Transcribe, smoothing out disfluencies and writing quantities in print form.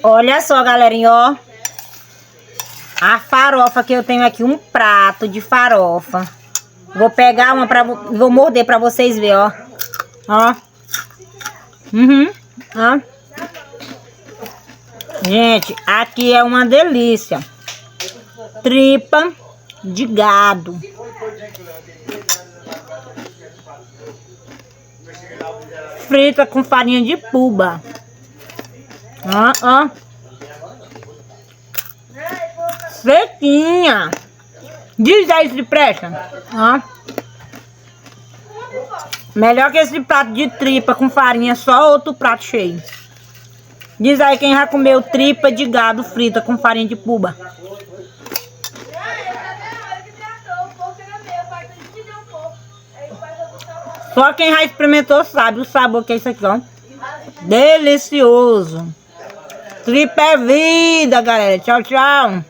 Olha só, galerinha, ó. A farofa que eu tenho aqui, um prato de farofa. Vou pegar uma vou morder pra vocês verem, ó. Ó. Ó. Gente, aqui é uma delícia. Tripa de gado. Frita com farinha de puba. Ó, ó. Sequinha. Diz aí se presta. Ó. Melhor que esse prato de tripa com farinha, só outro prato cheio. Diz aí quem já comeu tripa de gado frita com farinha de puba. Só quem já experimentou sabe o sabor que é isso aqui, ó. Delicioso. Tripa é vida, galera. Tchau, tchau.